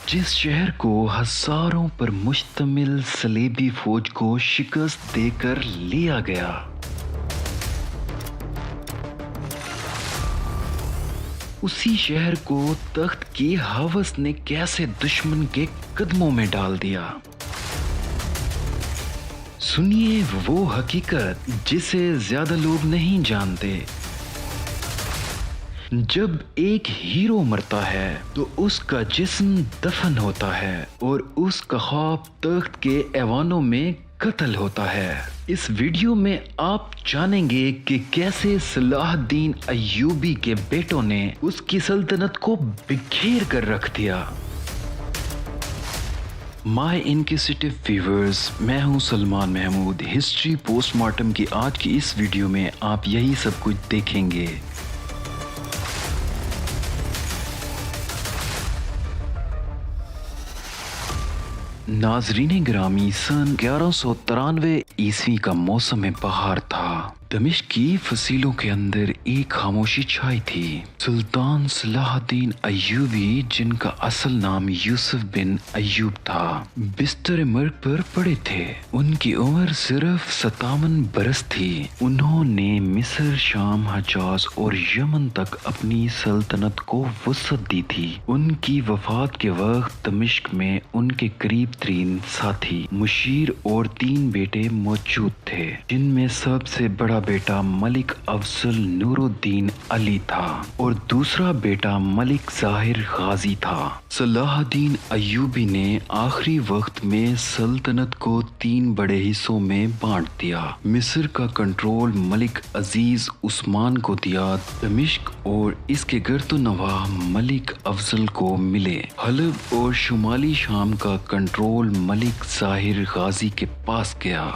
जिस शहर को हजारों पर मुश्तमिल सलेबी फौज को शिकस्त देकर लिया गया, उसी शहर को तख्त की हवस ने कैसे दुश्मन के कदमों में डाल दिया। सुनिए वो हकीकत जिसे ज्यादा लोग नहीं जानते। जब एक हीरो मरता है तो उसका जिस्म दफन होता है और उसका ख्वाब तख्त के ऐवानों में कत्ल होता है। इस वीडियो में आप जानेंगे कि कैसे सलाहुद्दीन अय्यूबी के बेटों ने उसकी सल्तनत को बिखेर कर रख दिया। माय इनक्विजिटिव व्यूअर्स, मैं हूं सलमान महमूद। हिस्ट्री पोस्टमार्टम की आज की इस वीडियो में आप यही सब कुछ देखेंगे। नाजरीन गिरामी, सन 1193 ईस्वी का मौसम बहार था। दमिश्क की फसीलों के अंदर एक खामोशी छाई थी। सुल्तान सलाहुद्दीन अय्यूबी, जिनका असल नाम यूसुफ बिन अय्यूब था, बिस्तर मर्ग पर पड़े थे। उनकी उम्र सिर्फ 57 बरस थी। उन्होंने मिस्र, शाम, हजाज और यमन तक अपनी सल्तनत को वसअत दी थी। उनकी वफात के वक्त दमिश्क में उनके करीब तरीन साथी मुशीर और 3 बेटे मौजूद थे, जिनमें सबसे बड़ा बेटा मलिक अफजल नूरुद्दीन अली था और दूसरा बेटा मलिक जाहिर गाजी था। सलाहुद्दीन अय्यूबी ने आखिरी वक्त में सल्तनत को 3 बड़े हिस्सों में बांट दिया। मिस्र का कंट्रोल मलिक अजीज उस्मान को दिया। दमिश्क और इसके गर्दोनवा मलिक अफजल को मिले। हलब और शुमाली शाम का कंट्रोल मलिक जाहिर गाजी के पास गया।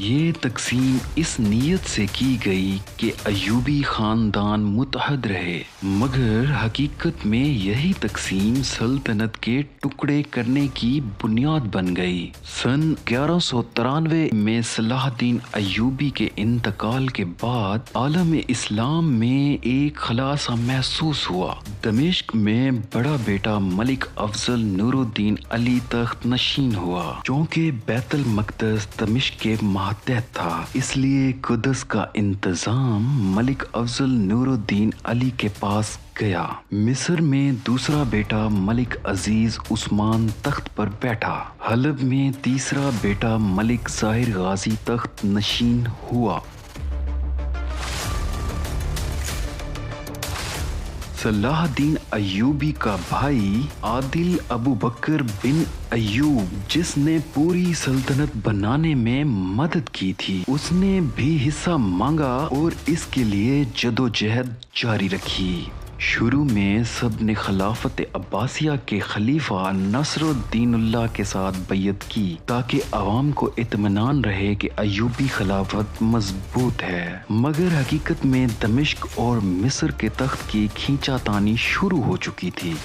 ये तकसीम इस नीयत से की गई कि अय्यूबी खानदान मुतहद रहे, मगर हकीकत में यही तकसीम सल्तनत के टुकड़े करने की बुनियाद बन गई। सन 1193 में सलाहुद्दीन अय्यूबी के इंतकाल के बाद आलम इस्लाम में एक खलासा महसूस हुआ। दमिश्क में बड़ा बेटा मलिक अफजल नूरुद्दीन अली तख्त नशीन हुआ। चूंकि बैतुल मक़दस दमिश्क के तहत था, इसलिए कुदस का इंतजाम मलिक अफजल नूरुद्दीन अली के पास गया। मिस्र में दूसरा बेटा मलिक अजीज उस्मान तख्त पर बैठा। हलब में तीसरा बेटा मलिक जाहिर गाजी तख्त नशीन हुआ। सलाहुद्दीन अय्यूबी का भाई आदिल अबू बकर बिन अय्यूब, जिसने पूरी सल्तनत बनाने में मदद की थी, उसने भी हिस्सा मांगा और इसके लिए जदोजहद जारी रखी। शुरू में सब ने खिलाफत अब्बासिया के खलीफा नसरुद्दीनुल्लाह के साथ बैयत की, ताकि अवाम को इत्मीनान रहे कि अय्यूबी खिलाफत मजबूत है। मगर हकीकत में दमिश्क और मिस्र के तख्त की खींचातानी शुरू हो चुकी थी।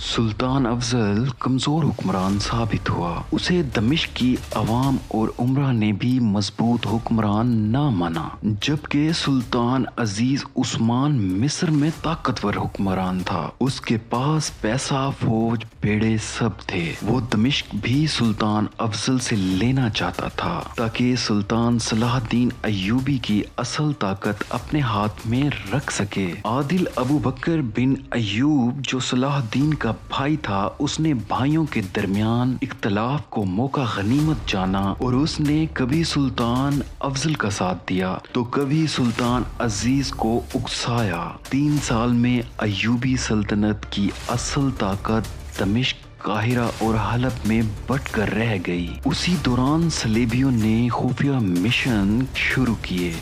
सुल्तान अफजल कमजोर हुक्मरान साबित हुआ। उसे दमिश्क की अवाम और उमरा ने भी मजबूत हुक्मरान ना माना, जबकि सुल्तान अजीज उस्मान मिस्र में ताकतवर हुक्मरान था। उसके पास पैसा, फौज, बेड़े सब थे। वो दमिश्क भी सुल्तान अफजल से लेना चाहता था, ताकि सुल्तान सलाहुद्दीन अय्यूबी की असल ताकत अपने हाथ में रख सके। आदिल अबू बकर बिन अय्यूब, जो सलाहुद्दीन का भाई था, उसने भाइयों के दरमियान इख्तलाफ को मौका गनीमत जाना और उसने कभी सुल्तान अफजल का साथ दिया तो कभी सुल्तान अजीज को उकसाया। 3 साल में अय्यूबी सल्तनत की असल ताकत दमिश्क, काहिरा और हलब में बंटकर रह गई। उसी दौरान सलेबियों ने खुफिया मिशन शुरू किए।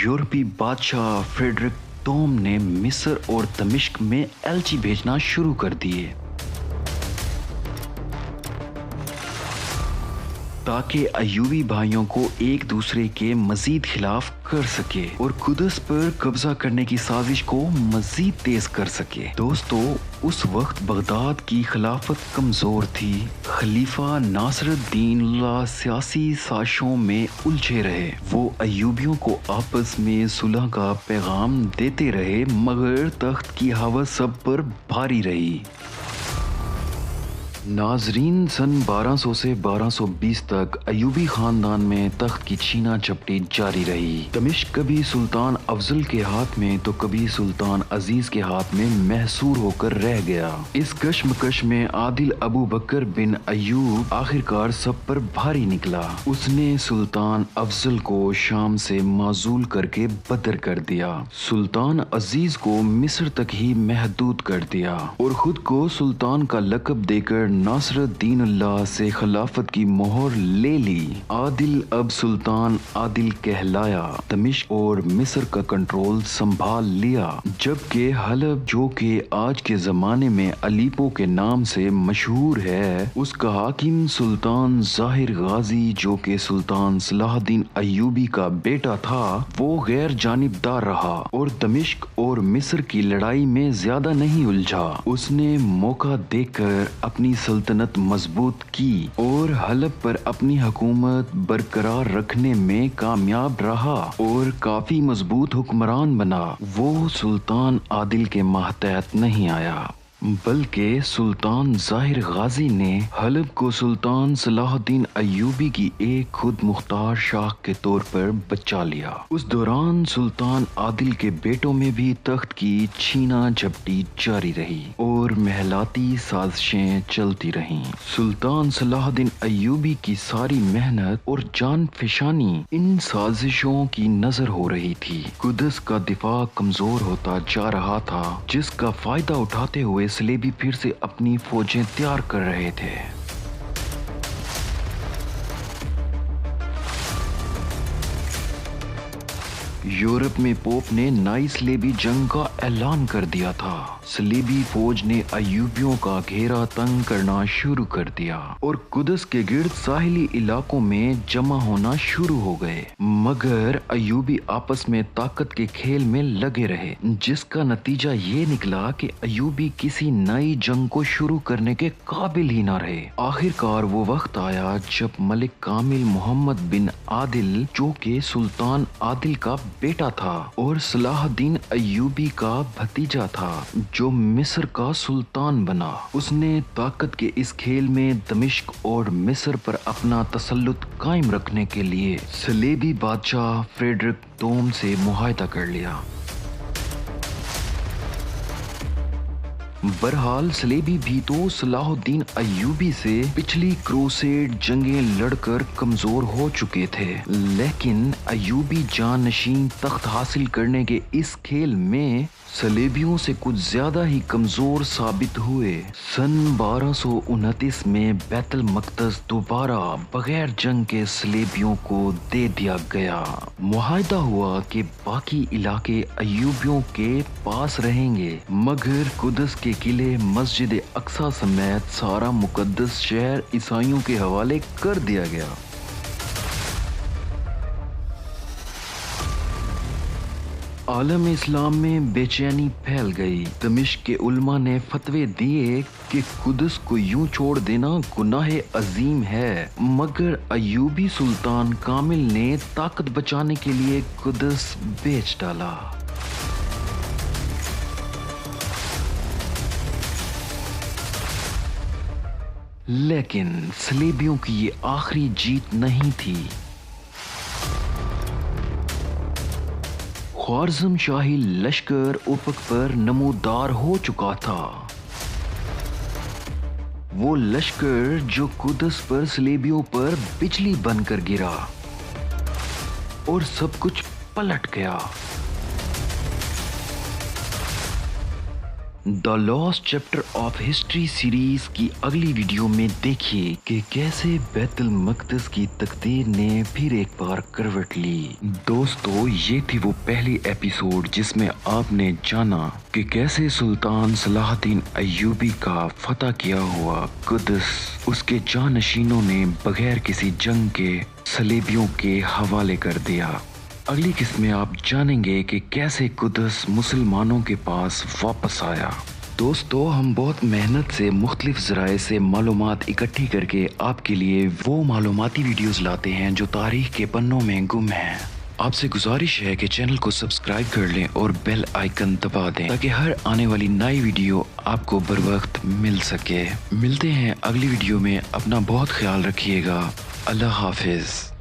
यूरोपी बादशाह फ्रेडरिक तोम ने मिस्र और दमिश्क में एलची भेजना शुरू कर दिए। تاکہ ایوبی بھائیوں کو ایک دوسرے کے مزید خلاف کر سکے اور قدس پر قبضہ کرنے کی سازش کو مزید تیز کر سکے۔ دوستو، اس وقت بغداد کی خلافت کمزور تھی۔ خلیفہ ناصر الدین اللہ سیاسی سازشوں میں الجھے رہے۔ وہ ایوبیوں کو آپس میں صلح کا پیغام دیتے رہے، مگر تخت کی ہوس سب پر بھاری رہی۔ ناظرین، سن 1200 سے 1220 تک ایوبی خاندان میں تخت کی چھینا جھپٹی جاری رہی۔ دمشق کبھی سلطان افضل کے ہاتھ میں تو کبھی سلطان عزیز کے ہاتھ میں محصور ہو کر رہ گیا۔ اس کشمکش میں عادل ابو بکر بن ایوب آخرکار سب پر بھاری نکلا۔ اس نے سلطان افضل کو شام سے معزول کر کے بدر کر دیا، سلطان عزیز کو مصر تک ہی محدود کر دیا اور خود کو سلطان کا لقب دے کر ناصر الدین اللہ سے خلافت کی مہر لے لی۔ عادل اب سلطان عادل کہلایا، دمشق اور مصر کا کنٹرول سنبھال لیا، جبکہ حلب جو کہ آج کے زمانے میں الیپو کے نام سے مشہور ہے، اس کا حاکم سلطان ظاہر غازی جو کہ سلطان صلاح الدین ایوبی کا بیٹا تھا، وہ غیر جانبدار رہا اور دمشق اور مصر کی لڑائی میں زیادہ نہیں الجھا۔ اس نے موقع دیکھ کر اپنی سلطنت مضبوط کی اور حلب پر اپنی حکومت برقرار رکھنے میں کامیاب رہا اور کافی مضبوط حکمران بنا۔ وہ سلطان عادل کے ماتحت نہیں آیا، بلکہ سلطان ظاہر غازی نے حلب کو سلطان صلاح الدین ایوبی کی ایک خود مختار شاخ کے طور پر بچا لیا۔ اس دوران سلطان عادل کے بیٹوں میں بھی تخت کی چھینا جھپٹی جاری رہی اور محلاتی سازشیں چلتی رہیں۔ سلطان صلاح الدین ایوبی کی ساری محنت اور جان فشانی ان سازشوں کی نظر ہو رہی تھی۔ قدس کا دفاع کمزور ہوتا جا رہا تھا، جس کا فائدہ اٹھاتے ہوئے صلیبی پھر سے اپنی فوجیں تیار کر رہے تھے۔ یورپ میں پوپ نے نئی صلیبی جنگ کا اعلان کر دیا تھا۔ صلیبی فوج نے ایوبیوں کا گھیرا تنگ کرنا شروع کر دیا اور قدس کے گرد ساحلی علاقوں میں جمع ہونا شروع ہو گئے، مگر ایوبی آپس میں طاقت کے کھیل میں لگے رہے، جس کا نتیجہ یہ نکلا کہ ایوبی کسی نئی جنگ کو شروع کرنے کے قابل ہی نہ رہے۔ آخرکار وہ وقت آیا جب ملک کامل محمد بن عادل جو کہ سلطان عادل کا بیٹا تھا اور صلاح الدین ایوبی کا بھتیجا تھا، جو مصر کا سلطان بنا، اس نے طاقت کے اس کھیل میں دمشق اور مصر پر اپنا تسلط قائم رکھنے کے لیے صلیبی بادشاہ فریڈرک دوم سے معاہدہ کر لیا۔ بہرحال صلیبی بھی تو صلاح الدین ایوبی سے پچھلی کروسیڈ جنگیں لڑ کر کمزور ہو چکے تھے، لیکن ایوبی جانشین تخت حاصل کرنے کے اس کھیل میں صلیبیوں سے کچھ زیادہ ہی کمزور ثابت ہوئے۔ سن 1229 میں بیت المقدس دوبارہ بغیر جنگ کے صلیبیوں کو دے دیا گیا۔ معاہدہ ہوا کہ باقی علاقے ایوبیوں کے پاس رہیں گے، مگر قدس کے قلعے، مسجد اقصی سمیت سارا مقدس شہر عیسائیوں کے حوالے کر دیا گیا۔ عالم اسلام میں بے چینی پھیل گئی۔ دمشق کے علماء نے فتوے دیے کہ قدس کو یوں چھوڑ دینا گناہ عظیم ہے، مگر ایوبی سلطان کامل نے طاقت بچانے کے لیے قدس بیچ ڈالا۔ لیکن صلیبیوں کی یہ آخری جیت نہیں تھی۔ خوارزم شاہی لشکر افق پر نمودار ہو چکا تھا، وہ لشکر جو قدس پر صلیبیوں پر بجلی بن کر گرا اور سب کچھ پلٹ گیا۔ The lost chapter of history series की अगली वीडियो में देखिए कि कैसे बैतुल मक़दस की तकदीर ने फिर एक बार करवट ली। दोस्तों, ये थी वो पहली एपिसोड जिसमें आपने जाना कि कैसे सुल्तान सलाहुद्दीन अय्यूबी का फतह किया हुआ कुद्स उसके जानशीनों ने बगैर किसी जंग के सलेबियों के हवाले कर दिया। अगली किस्त में आप जानेंगे कि कैसे कुद्स मुसलमानों के पास वापस आया। दोस्तों, हम बहुत मेहनत से मुख्तलिफ ज़राए से मालूमात इकट्ठी करके आपके लिए वो मालूमाती वीडियोस लाते हैं जो तारीख के पन्नों में गुम हैं। आपसे गुजारिश है कि चैनल को सब्सक्राइब कर लें और बेल आइकन दबा दें ताकि हर आने वाली नई वीडियो आपको बर वक्त मिल सके। मिलते हैं अगली वीडियो में। अपना बहुत ख्याल रखिएगा। अल्लाह हाफिज़।